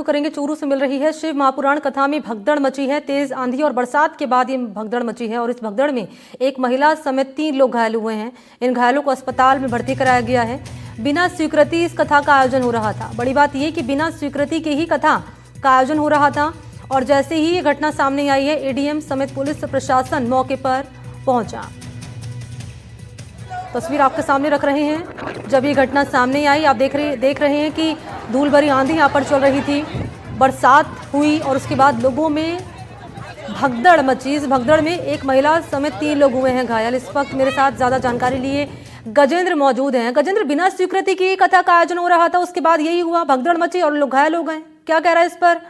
करेंगे चूरू से मिल रही है। शिव महापुराण कथा में भगदड़ मची है। तेज आंधी और बरसात के बाद ये भगदड़ मची है और इस भगदड़ में एक महिला समेत 3 लोग घायल हुए हैं। इन घायलों को अस्पताल में भर्ती कराया गया है। बिना स्वीकृति इस कथा का आयोजन हो रहा था। बड़ी बात यह कि बिना स्वीकृति के ही कथा का आयोजन हो रहा था और जैसे ही ये घटना सामने आई है, एडीएम समेत पुलिस प्रशासन मौके पर पहुंचा। तस्वीर आपके सामने रख रहे हैं। जब ये घटना सामने आई, आप देख रहे हैं कि धूल भरी आंधी यहाँ पर चल रही थी, बरसात हुई और उसके बाद लोगों में भगदड़ मची। इस भगदड़ में एक महिला समेत 3 लोग हुए हैं घायल। इस वक्त मेरे साथ ज्यादा जानकारी लिए गजेंद्र मौजूद हैं। गजेंद्र, बिना स्वीकृति की कथा का आयोजन हो रहा था, उसके बाद यही हुआ, भगदड़ मची और लोग घायल हो गए। क्या कह रहा है इस पर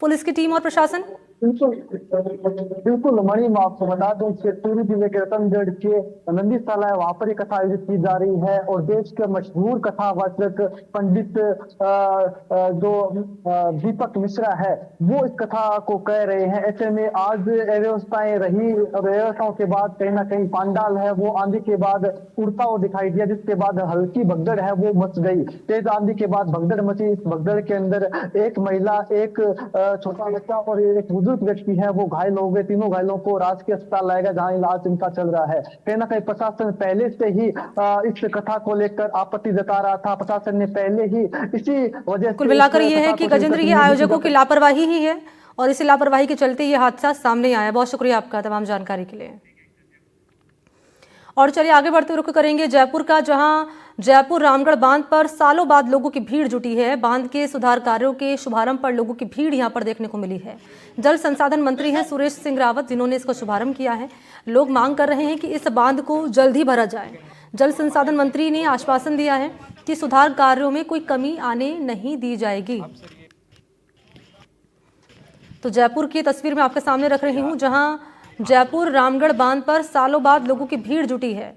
पुलिस की टीम और प्रशासन? बिल्कुल मणि, मैं आपको बता दूं कि चूरू जिले के रतनगढ़ के नंदीशाला है, वहां पर एक कथा आयोजित की जा रही है और देश के मशहूर कथावाचक पंडित जो दीपक मिश्रा है, वो इस कथा को कह रहे हैं। ऐसे में आज अव्यवस्थाएं रही और व्यवस्थाओं के बाद कहीं ना कहीं पांडाल है वो आंधी के बाद उड़ता हुआ दिखाई दिया, जिसके बाद हल्की भगदड़ है वो मच गई। तेज आंधी के बाद भगदड़ मची। इस भगदड़ के अंदर एक महिला, एक छोटा बच्चा और एक बुजुर्ग व्यक्ति है वो घायल हो गए। तीनों घायलों को राजकीय अस्पताल लाया गया, जहां इलाज इनका चल रहा है। कहीं ना कहीं प्रशासन पहले से ही इस कथा को लेकर आपत्ति जता रहा था। प्रशासन ने पहले ही इसी वजह से कुल मिलाकर ये है कि गजेंद्र, ये आयोजकों की लापरवाही ही है और इसी लापरवाही के चलते ये हादसा सामने आया। बहुत शुक्रिया आपका तमाम जानकारी के लिए। और चलिए आगे बढ़ते रुख करेंगे जयपुर का, जहां जयपुर रामगढ़ बांध पर सालों बाद लोगों की भीड़ जुटी है। बांध के सुधार कार्यों के शुभारंभ पर लोगों की भीड़ यहां पर देखने को मिली है। जल संसाधन मंत्री हैं सुरेश सिंह रावत, जिन्होंने इसका शुभारंभ किया है। लोग मांग कर रहे हैं कि इस बांध को जल्द ही भरा जाए। जल संसाधन मंत्री ने आश्वासन दिया है कि सुधार कार्यों में कोई कमी आने नहीं दी जाएगी। तो जयपुर की तस्वीर मैं आपके सामने रख रही हूँ, जहाँ जयपुर रामगढ़ बांध पर सालों बाद लोगों की भीड़ जुटी है।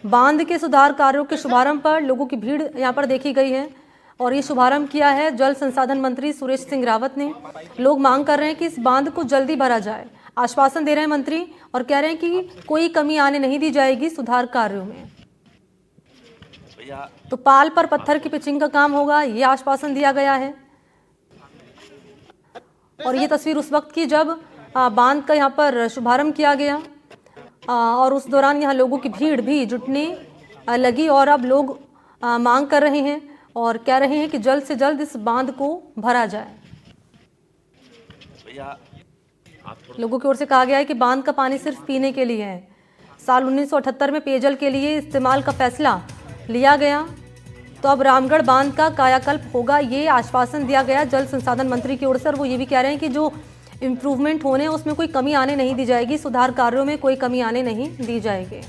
बांध के सुधार कार्यों के शुभारंभ पर लोगों की भीड़ यहां पर देखी गई है और ये शुभारंभ किया है जल संसाधन मंत्री सुरेश सिंह रावत ने। लोग मांग कर रहे हैं कि इस बांध को जल्दी भरा जाए। आश्वासन दे रहे हैं मंत्री और कह रहे हैं कि कोई कमी आने नहीं दी जाएगी सुधार कार्यों में। तो पाल पर पत्थर की पिचिंग का काम होगा, ये आश्वासन दिया गया है। और ये तस्वीर उस वक्त की जब बांध का यहाँ पर शुभारंभ किया गया और उस दौरान यहाँ लोगों की भीड़ भी जुटने लगी और अब लोग मांग कर रहे हैं और कह रहे हैं कि जल्द से जल्द इस बांध को भरा जाए। लोगों की ओर से कहा गया है कि बांध का पानी सिर्फ पीने के लिए है। साल 1978 में पेयजल के लिए इस्तेमाल का फैसला लिया गया, तो अब रामगढ़ बांध का कायाकल्प होगा, ये आश्वासन दिया गया जल संसाधन मंत्री की ओर से। और वो ये भी कह रहे हैं कि जो इम्प्रूवमेंट होने उसमें कोई कमी आने नहीं दी जाएगी, सुधार कार्यों में कोई कमी आने नहीं दी जाएगी।